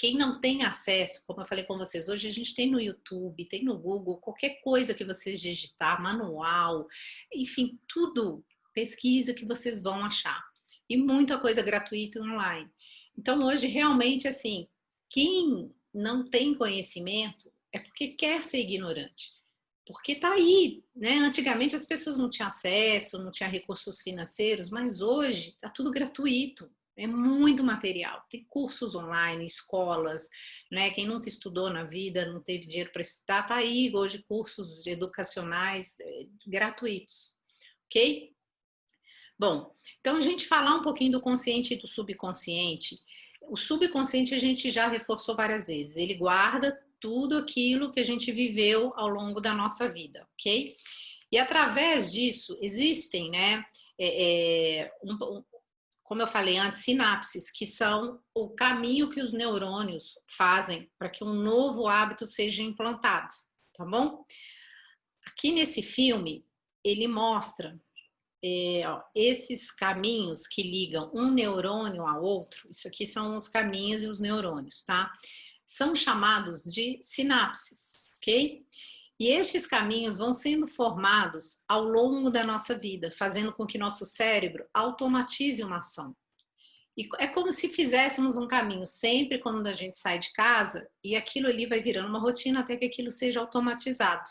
quem não tem acesso, como eu falei com vocês, hoje a gente tem no YouTube, tem no Google, qualquer coisa que vocês digitar, manual, enfim, tudo, pesquisa que vocês vão achar. E muita coisa gratuita online. Então, hoje, realmente, assim, quem não tem conhecimento é porque quer ser ignorante. Porque tá aí, né? Antigamente as pessoas não tinham acesso, não tinham recursos financeiros, mas hoje tá tudo gratuito. É muito material. Tem cursos online, escolas, né? Quem nunca estudou na vida, não teve dinheiro para estudar, tá aí hoje cursos educacionais gratuitos, ok? Bom, então a gente falar um pouquinho do consciente e do subconsciente. O subconsciente a gente já reforçou várias vezes. Ele guarda tudo aquilo que a gente viveu ao longo da nossa vida, ok? E através disso existem, né, como eu falei antes, sinapses, que são o caminho que os neurônios fazem para que um novo hábito seja implantado, tá bom? Aqui nesse filme, ele mostra esses caminhos que ligam um neurônio ao outro, isso aqui são os caminhos e os neurônios, tá? São chamados de sinapses, ok? E estes caminhos vão sendo formados ao longo da nossa vida, fazendo com que nosso cérebro automatize uma ação. E é como se fizéssemos um caminho sempre quando a gente sai de casa e aquilo ali vai virando uma rotina até que aquilo seja automatizado.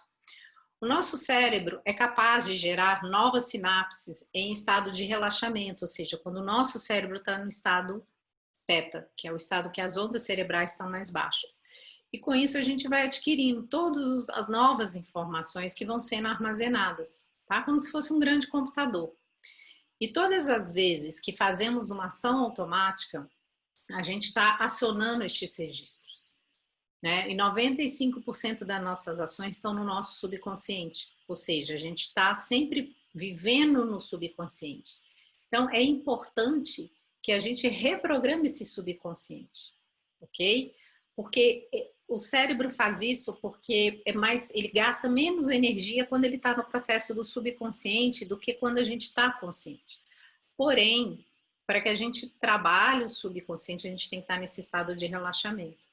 O nosso cérebro é capaz de gerar novas sinapses em estado de relaxamento, ou seja, quando o nosso cérebro está no estado teta, que é o estado que as ondas cerebrais estão mais baixas. E com isso a gente vai adquirindo todas as novas informações que vão sendo armazenadas, tá? Como se fosse um grande computador. E todas as vezes que fazemos uma ação automática, a gente está acionando estes registros, né? E 95% das nossas ações estão no nosso subconsciente, ou seja, a gente está sempre vivendo no subconsciente. Então, é importante que a gente reprograme esse subconsciente, ok? Porque o cérebro faz isso porque ele gasta menos energia quando ele está no processo do subconsciente do que quando a gente está consciente. Porém, para que a gente trabalhe o subconsciente, a gente tem que estar nesse estado de relaxamento.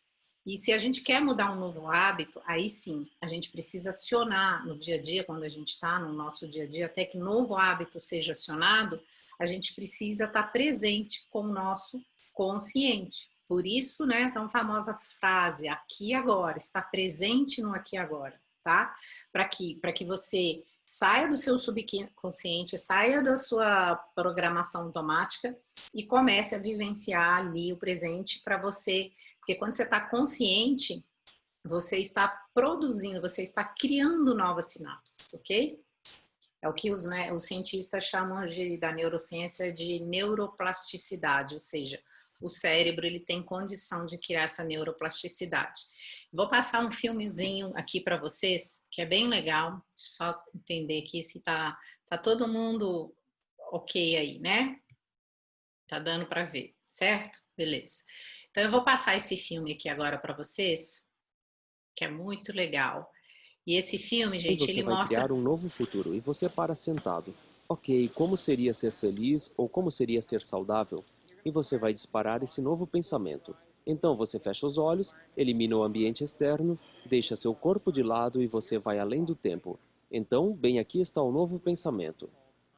E se a gente quer mudar um novo hábito, aí sim, a gente precisa acionar no dia a dia, quando a gente está no nosso dia a dia, até que novo hábito seja acionado, a gente precisa estar presente com o nosso consciente. Por isso, né, tão famosa frase, aqui e agora, estar presente no aqui e agora, tá? Para que você saia do seu subconsciente, saia da sua programação automática e comece a vivenciar ali o presente para você, porque quando você está consciente, você está produzindo, você está criando novas sinapses, ok? É o que os cientistas chamam da neurociência de neuroplasticidade, ou seja, o cérebro ele tem condição de criar essa neuroplasticidade. Vou passar um filmezinho aqui para vocês, que é bem legal, só entender aqui se tá todo mundo ok aí, né? Tá dando para ver, certo? Beleza. Então eu vou passar esse filme aqui agora para vocês, que é muito legal. E esse filme, gente, Você ele vai mostra... criar um novo futuro e você para sentado. Ok, como seria ser feliz ou como seria ser saudável? E você vai disparar esse novo pensamento. Então você fecha os olhos, elimina o ambiente externo, deixa seu corpo de lado e você vai além do tempo. Então, bem aqui está o novo pensamento.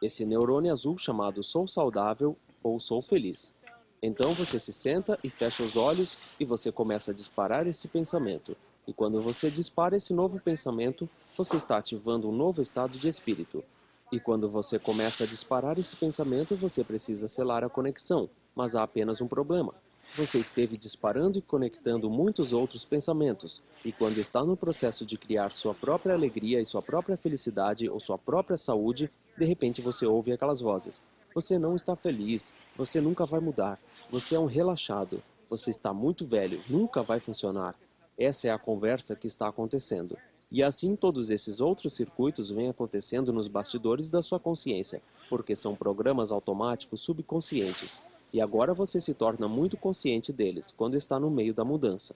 Esse neurônio azul chamado sou saudável ou sou feliz. Então você se senta e fecha os olhos e você começa a disparar esse pensamento. E quando você dispara esse novo pensamento, você está ativando um novo estado de espírito. E quando você começa a disparar esse pensamento, você precisa selar a conexão, mas há apenas um problema. Você esteve disparando e conectando muitos outros pensamentos, e quando está no processo de criar sua própria alegria e sua própria felicidade ou sua própria saúde, de repente você ouve aquelas vozes. Você não está feliz, você nunca vai mudar, você é um relaxado, você está muito velho, nunca vai funcionar. Essa é a conversa que está acontecendo. E assim todos esses outros circuitos vêm acontecendo nos bastidores da sua consciência, porque são programas automáticos subconscientes. E agora você se torna muito consciente deles, quando está no meio da mudança.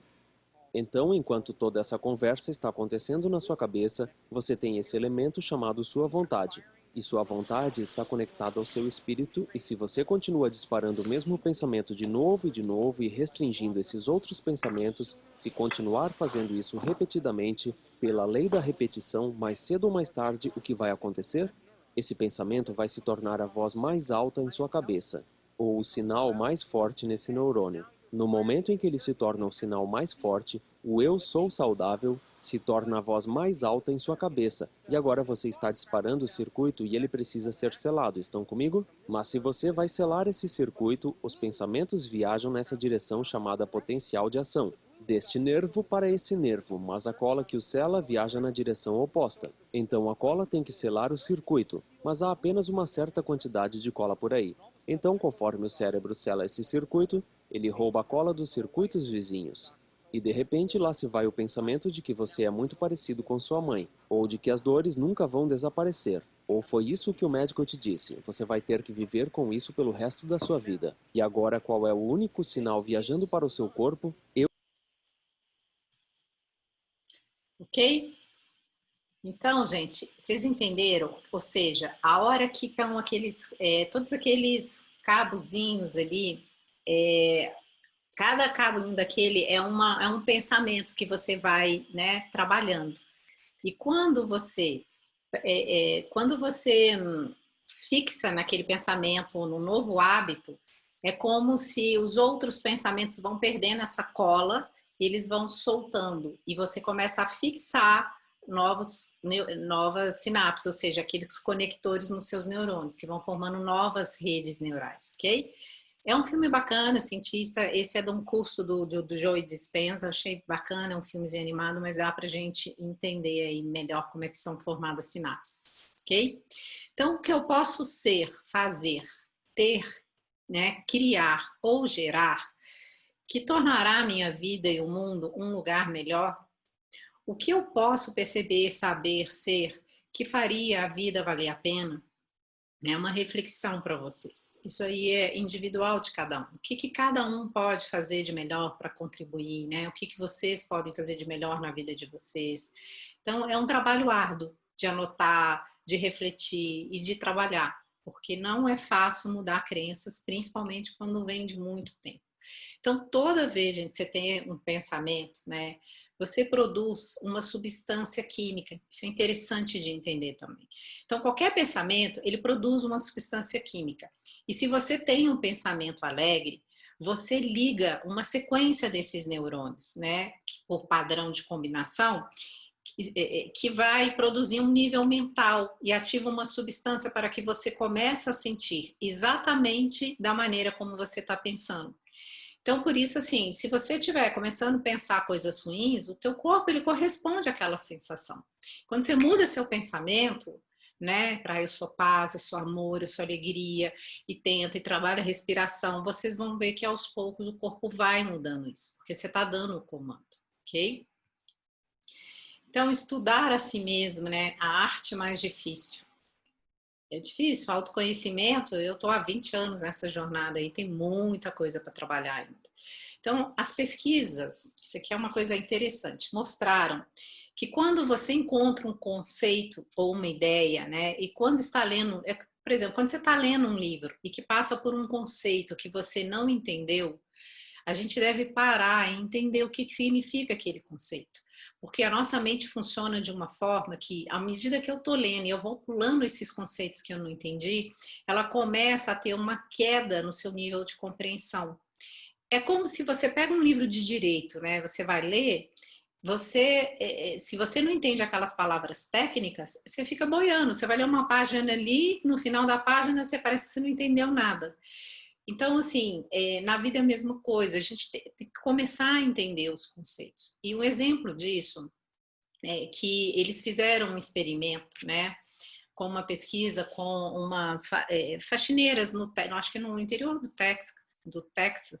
Então, enquanto toda essa conversa está acontecendo na sua cabeça, você tem esse elemento chamado sua vontade. E sua vontade está conectada ao seu espírito, e se você continua disparando o mesmo pensamento de novo e restringindo esses outros pensamentos, se continuar fazendo isso repetidamente, pela lei da repetição, mais cedo ou mais tarde, o que vai acontecer? Esse pensamento vai se tornar a voz mais alta em sua cabeça, ou o sinal mais forte nesse neurônio. No momento em que ele se torna o sinal mais forte, o eu sou saudável se torna a voz mais alta em sua cabeça. E agora você está disparando o circuito e ele precisa ser selado. Estão comigo? Mas se você vai selar esse circuito, os pensamentos viajam nessa direção chamada potencial de ação. Deste nervo para esse nervo, mas a cola que o sela viaja na direção oposta. Então a cola tem que selar o circuito, mas há apenas uma certa quantidade de cola por aí. Então, conforme o cérebro sela esse circuito, ele rouba a cola dos circuitos vizinhos. E de repente lá se vai o pensamento de que você é muito parecido com sua mãe, ou de que as dores nunca vão desaparecer. Ou foi isso que o médico te disse, você vai ter que viver com isso pelo resto da sua vida. E agora qual é o único sinal viajando para o seu corpo? Ok? Então, gente, vocês entenderam? Ou seja, a hora que estão todos aqueles cabozinhos ali, cada cabo daquele é um pensamento que você vai, né, trabalhando. E quando você fixa naquele pensamento, no novo hábito, é como se os outros pensamentos vão perdendo essa cola, eles vão soltando e você começa a fixar novas sinapses, ou seja, aqueles conectores nos seus neurônios, que vão formando novas redes neurais, ok? É um filme bacana, cientista. Esse é de um curso do Joe Dispenza. Achei bacana, é um filmezinho animado, mas dá para a gente entender aí melhor como é que são formadas as sinapses, ok? Então, o que eu posso ser, fazer, ter, né, criar ou gerar, que tornará a minha vida e o mundo um lugar melhor? O que eu posso perceber, saber, ser, que faria a vida valer a pena? É uma reflexão para vocês. Isso aí é individual de cada um. O que cada um pode fazer de melhor para contribuir, né? O que vocês podem fazer de melhor na vida de vocês. Então, é um trabalho árduo de anotar, de refletir e de trabalhar, porque não é fácil mudar crenças, principalmente quando vem de muito tempo. Então, toda vez, gente, você tem um pensamento, né? Você produz uma substância química. Isso é interessante de entender também. Então, qualquer pensamento, ele produz uma substância química. E se você tem um pensamento alegre, você liga uma sequência desses neurônios, né? Por padrão de combinação, que vai produzir um nível mental e ativa uma substância para que você comece a sentir exatamente da maneira como você está pensando. Então, por isso, assim, se você estiver começando a pensar coisas ruins, o teu corpo, ele corresponde àquela sensação. Quando você muda seu pensamento, né, para eu sou paz, eu sou amor, eu sou alegria, e tenta e trabalha a respiração, vocês vão ver que aos poucos o corpo vai mudando isso, porque você está dando o comando, ok? Então, estudar a si mesmo, né, a arte mais difícil. É difícil, autoconhecimento, eu estou há 20 anos nessa jornada aí, tem muita coisa para trabalhar ainda. Então, as pesquisas, isso aqui é uma coisa interessante, mostraram que quando você encontra um conceito ou uma ideia, né, e quando está lendo, por exemplo, quando você está lendo um livro e que passa por um conceito que você não entendeu, a gente deve parar e entender o que significa aquele conceito. Porque a nossa mente funciona de uma forma que, à medida que eu estou lendo e eu vou pulando esses conceitos que eu não entendi, ela começa a ter uma queda no seu nível de compreensão. É como se você pega um livro de direito, né? Você vai ler, se você não entende aquelas palavras técnicas, você fica boiando. Você vai ler uma página ali, no final da página você parece que você não entendeu nada. Então, assim, na vida é a mesma coisa, a gente tem que começar a entender os conceitos. E um exemplo disso é que eles fizeram um experimento, né, com uma pesquisa com umas faxineiras, acho que no interior do Texas,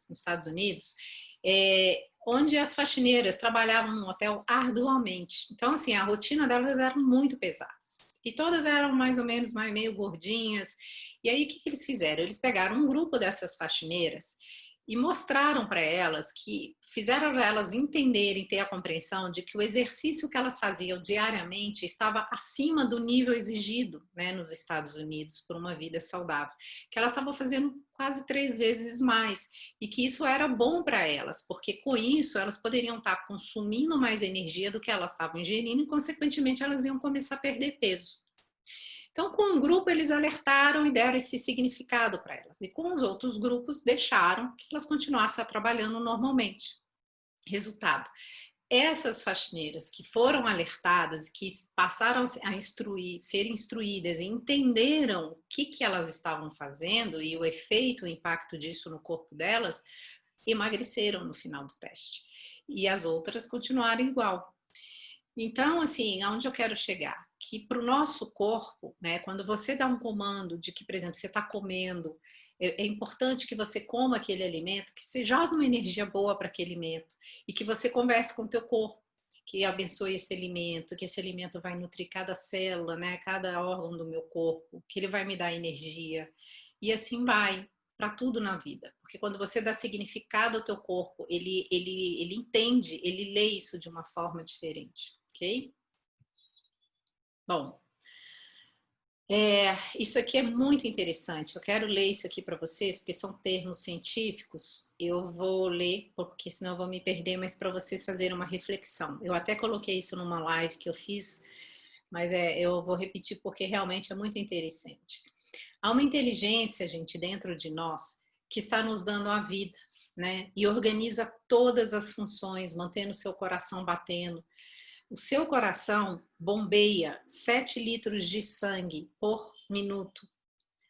nos Estados Unidos, onde as faxineiras trabalhavam no hotel arduamente. Então, assim, a rotina delas era muito pesada. E todas eram mais ou menos meio gordinhas. E aí, o que eles fizeram? Eles pegaram um grupo dessas faxineiras e mostraram para elas fizeram elas entenderem, ter a compreensão de que o exercício que elas faziam diariamente estava acima do nível exigido, né, nos Estados Unidos por uma vida saudável, que elas estavam fazendo quase 3 vezes mais e que isso era bom para elas, porque com isso elas poderiam estar consumindo mais energia do que elas estavam ingerindo e, consequentemente, elas iam começar a perder peso. Então, com um grupo, eles alertaram e deram esse significado para elas. E com os outros grupos, deixaram que elas continuassem trabalhando normalmente. Resultado: essas faxineiras que foram alertadas, que passaram a ser instruídas e entenderam o que elas estavam fazendo e o efeito, o impacto disso no corpo delas, emagreceram no final do teste. E as outras continuaram igual. Então, assim, aonde eu quero chegar? Que para o nosso corpo, né, quando você dá um comando de que, por exemplo, você está comendo, é importante que você coma aquele alimento, que você jogue uma energia boa para aquele alimento e que você converse com o teu corpo, que abençoe esse alimento, que esse alimento vai nutrir cada célula, né, cada órgão do meu corpo, que ele vai me dar energia. E assim vai para tudo na vida. Porque quando você dá significado ao teu corpo, ele entende, ele lê isso de uma forma diferente. Ok? Bom, isso aqui é muito interessante. Eu quero ler isso aqui para vocês, porque são termos científicos. Eu vou ler, porque senão eu vou me perder, mas para vocês fazerem uma reflexão. Eu até coloquei isso numa live que eu fiz, mas eu vou repetir porque realmente é muito interessante. Há uma inteligência, gente, dentro de nós que está nos dando a vida, né? E organiza todas as funções, mantendo o seu coração batendo. O seu coração bombeia 7 litros de sangue por minuto,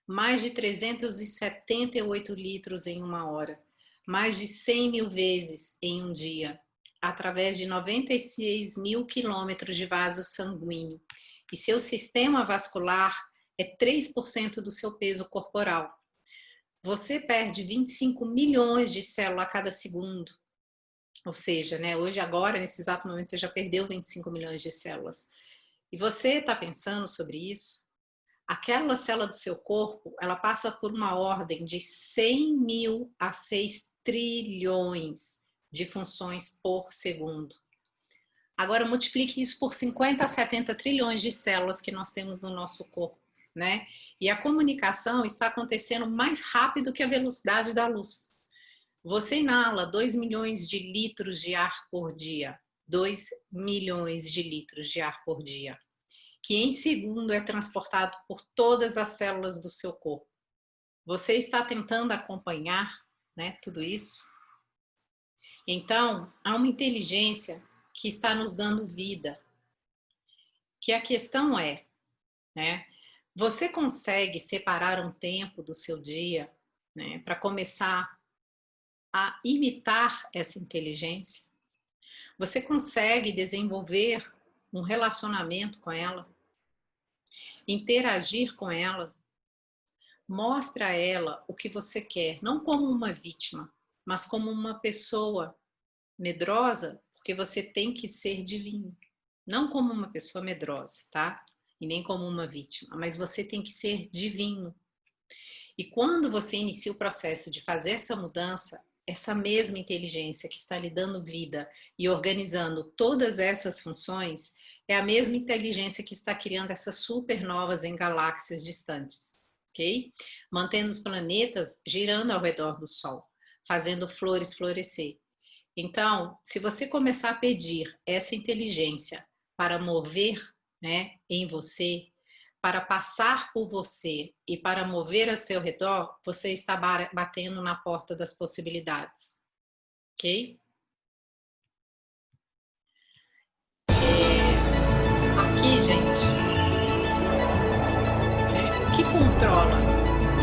mais de 378 litros em uma hora, mais de 100 mil vezes em um dia, através de 96 mil quilômetros de vaso sanguíneo. E seu sistema vascular é 3% do seu peso corporal. Você perde 25 milhões de células a cada segundo. Ou seja, né, hoje, agora, nesse exato momento, você já perdeu 25 milhões de células. E você está pensando sobre isso? Aquela célula do seu corpo, ela passa por uma ordem de 100 mil a 6 trilhões de funções por segundo. Agora, multiplique isso por 50 a 70 trilhões de células que nós temos no nosso corpo, né? E a comunicação está acontecendo mais rápido que a velocidade da luz. Você inala 2 milhões de litros de ar por dia. 2 milhões de litros de ar por dia. Que em segundo é transportado por todas as células do seu corpo. Você está tentando acompanhar, né, tudo isso? Então, há uma inteligência que está nos dando vida. Que a questão é, né, você consegue separar um tempo do seu dia, né, para começar a imitar essa inteligência? Você consegue desenvolver um relacionamento com ela? Interagir com ela? Mostra a ela o que você quer, não como uma vítima, mas como uma pessoa medrosa, porque você tem que ser divino. Não como uma pessoa medrosa, tá? E nem como uma vítima, mas você tem que ser divino. E quando você inicia o processo de fazer essa mudança, essa mesma inteligência que está lhe dando vida e organizando todas essas funções é a mesma inteligência que está criando essas supernovas em galáxias distantes, ok? Mantendo os planetas girando ao redor do Sol, fazendo flores florescer. Então, se você começar a pedir essa inteligência para mover, né, em você, para passar por você e para mover a seu redor, você está batendo na porta das possibilidades, ok? Aqui, gente, o que controla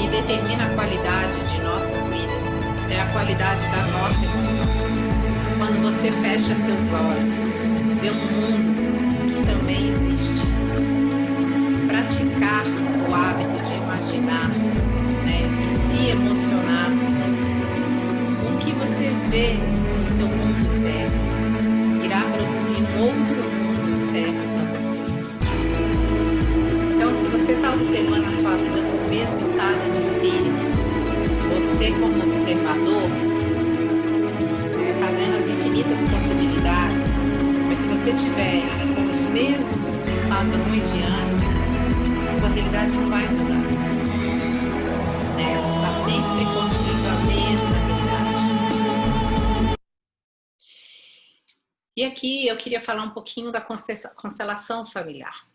e determina a qualidade de nossas vidas é a qualidade da nossa emoção. Quando você fecha seus olhos, vê um mundo que também existe. Praticar o hábito de imaginar, né, e se emocionar. O que você vê no seu mundo interno irá produzir outro mundo externo para você. Então, se você está observando a sua vida com o mesmo estado de espírito, você como observador, fazendo as infinitas possibilidades, mas se você tiver com os mesmos padrões de antes, sua realidade não vai mudar. Você está sempre construindo a mesma realidade. E aqui eu queria falar um pouquinho da constelação familiar.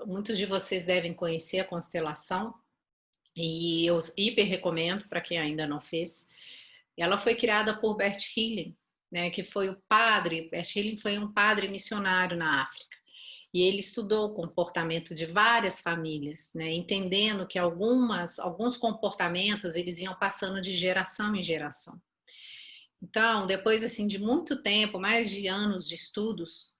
Muitos de vocês devem conhecer a constelação e eu hiper recomendo para quem ainda não fez. Ela foi criada por Bert Helling, que foi o padre. Bert Helling foi um padre missionário na África. E ele estudou o comportamento de várias famílias, entendendo que alguns comportamentos eles iam passando de geração em geração. Então, depois assim, de muito tempo, mais de anos de estudos,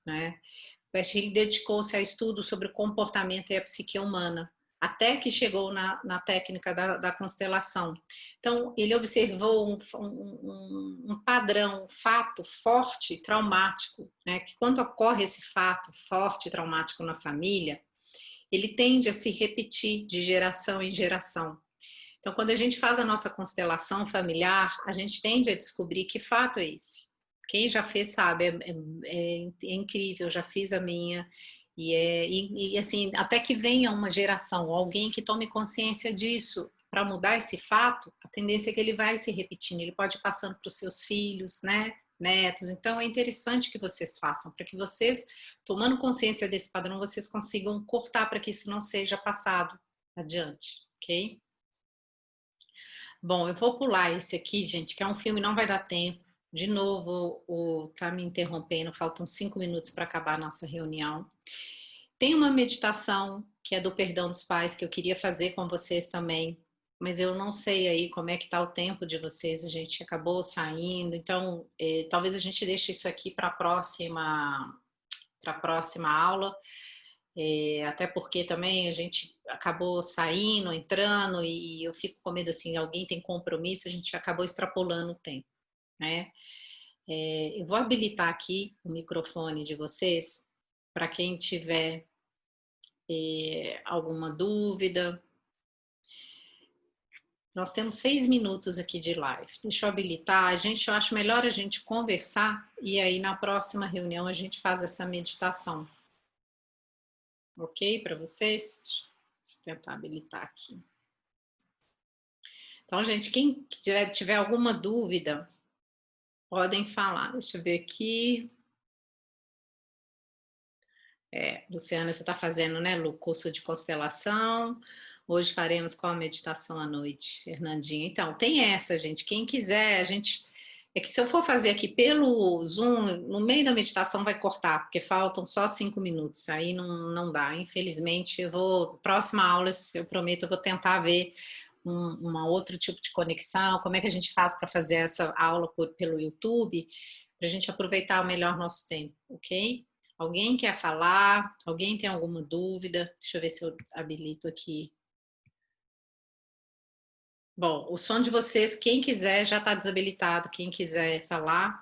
Bert Helling dedicou-se a estudos sobre o comportamento e a psique humana, até que chegou na técnica da constelação. Então, ele observou um padrão, um fato forte, traumático, que quando ocorre esse fato forte, traumático na família, ele tende a se repetir de geração em geração. Então, quando a gente faz a nossa constelação familiar, a gente tende a descobrir que fato é esse. Quem já fez sabe, é incrível, eu já fiz a minha. E assim, até que venha uma geração, alguém que tome consciência disso, para mudar esse fato, a tendência é que ele vai se repetindo, ele pode ir passando para os seus filhos, netos. Então é interessante que vocês façam, para que vocês, tomando consciência desse padrão, vocês consigam cortar para que isso não seja passado adiante, ok? Bom, eu vou pular esse aqui, gente, que é um filme, não vai dar tempo. De novo, tá me interrompendo, faltam 5 minutos para acabar a nossa reunião. Tem uma meditação que é do perdão dos pais que eu queria fazer com vocês também, mas eu não sei aí como é que tá o tempo de vocês, a gente acabou saindo, então talvez a gente deixe isso aqui para a próxima aula, até porque também a gente acabou saindo, entrando, e eu fico com medo assim, alguém tem compromisso, a gente acabou extrapolando o tempo, eu vou habilitar aqui o microfone de vocês para quem tiver alguma dúvida. Nós temos 6 minutos aqui de live. Deixa eu habilitar. Eu acho melhor a gente conversar e aí na próxima reunião a gente faz essa meditação. Ok para vocês? Deixa eu tentar habilitar aqui. Então, gente, quem tiver alguma dúvida, podem falar. Deixa eu ver aqui. Luciana, você está fazendo, Lu, curso de constelação. Hoje faremos qual meditação à noite, Fernandinha? Então, tem essa, gente. Quem quiser, é que se eu for fazer aqui pelo Zoom, no meio da meditação vai cortar, porque faltam só 5 minutos. Aí não dá. Infelizmente, próxima aula, eu prometo, eu vou tentar ver um outro tipo de conexão. Como é que a gente faz para fazer essa aula pelo YouTube, para a gente aproveitar melhor nosso tempo, ok? Alguém quer falar? Alguém tem alguma dúvida? Deixa eu ver se eu habilito aqui. Bom, o som de vocês, quem quiser, já está desabilitado. Quem quiser falar.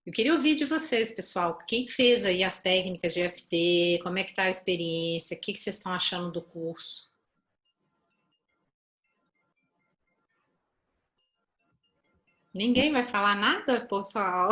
Eu queria ouvir de vocês, pessoal. Quem fez aí as técnicas de EFT? Como é que está a experiência? O que vocês estão achando do curso? Ninguém vai falar nada, pessoal?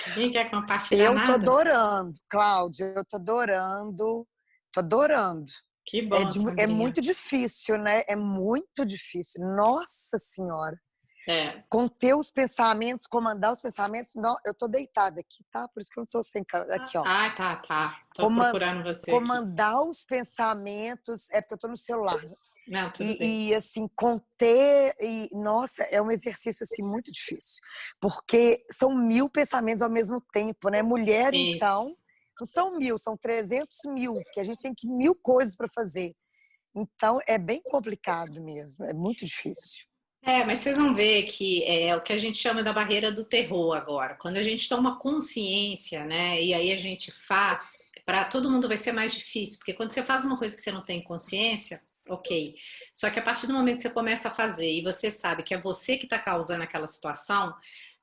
Ninguém quer compartilhar Eu tô nada? adorando, Cláudia, eu tô adorando, tô adorando. Que bom, É Sandrinha. muito difícil, né? É muito difícil. Nossa Senhora. É. Conter os pensamentos, comandar os pensamentos. Não, eu tô deitada aqui, tá? Por isso que eu não tô sem... Aqui, ó. Ah, tá. Tô procurando você aqui. Comandar os pensamentos... É porque eu tô no celular. Não, tudo bem. E assim, conter... Nossa, é um exercício assim, muito difícil. Porque são 1000 pensamentos ao mesmo tempo, né? Mulher, Isso. então... Não são 1000, são 300.000, que a gente tem que 1000 coisas para fazer. Então, é bem complicado mesmo, é muito difícil. Mas vocês vão ver que é o que a gente chama da barreira do terror agora. Quando a gente toma consciência, né, e aí a gente faz, para todo mundo vai ser mais difícil, porque quando você faz uma coisa que você não tem consciência, ok. Só que a partir do momento que você começa a fazer e você sabe que é você que está causando aquela situação,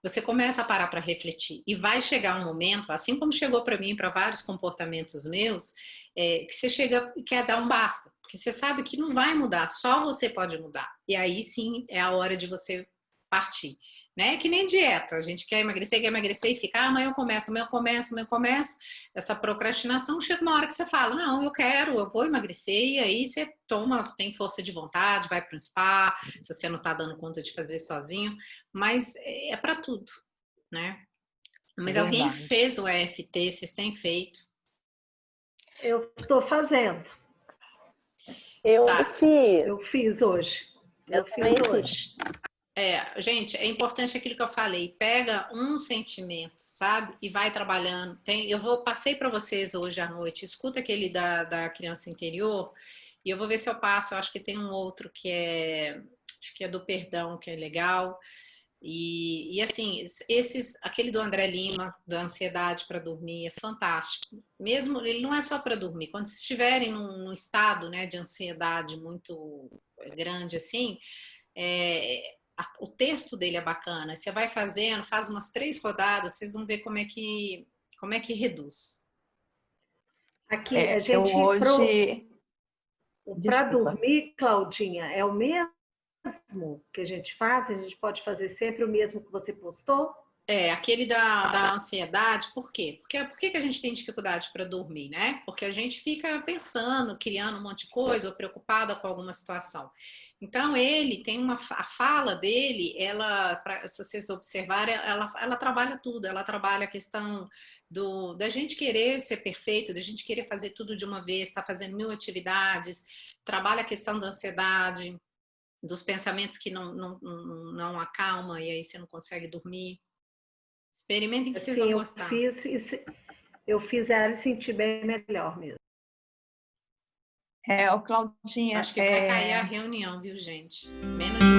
você começa a parar para refletir. E vai chegar um momento, assim como chegou para mim, para vários comportamentos meus, que você chega e quer dar um basta. Porque você sabe que não vai mudar, só você pode mudar. E aí sim é a hora de você partir. Né? Que nem dieta, a gente quer emagrecer e fica, amanhã eu começo, amanhã eu começo, amanhã eu começo. Essa procrastinação chega uma hora que você fala, não, eu vou emagrecer, e aí você toma, tem força de vontade, vai para um spa, se você não está dando conta de fazer sozinho, mas é para tudo, né? Mas alguém Verdade. fez o EFT, vocês têm feito? Eu estou fazendo. Tá. Eu fiz hoje. Eu fiz hoje. Gente, é importante aquilo que eu falei. Pega um sentimento, sabe? E vai trabalhando. Passei para vocês hoje à noite. Escuta aquele da criança interior. E eu vou ver se eu passo. Eu acho que tem um outro acho que é do perdão, que é legal. E assim, aquele do André Lima, da ansiedade para dormir, é fantástico. Mesmo, ele não é só para dormir. Quando vocês estiverem num estado, né, de ansiedade muito grande assim, o texto dele é bacana. Você vai fazendo, faz umas 3 rodadas, vocês vão ver como é que reduz. Aqui, a gente hoje... Para dormir, Claudinha, é o mesmo que a gente faz? A gente pode fazer sempre o mesmo que você postou? Aquele da ansiedade, por quê? Por que a gente tem dificuldade para dormir, né? Porque a gente fica pensando, criando um monte de coisa, ou preocupada com alguma situação. Então, ele tem a fala dele, se vocês observarem, ela trabalha tudo, ela trabalha a questão da gente querer ser perfeito, da gente querer fazer tudo de uma vez, estar fazendo 1000 atividades, trabalha a questão da ansiedade, dos pensamentos que não acalma e aí você não consegue dormir. Experimentem que vocês vão gostar. Eu fiz ela sentir bem melhor mesmo. Claudinha... Acho que vai cair a reunião, viu, gente? Menos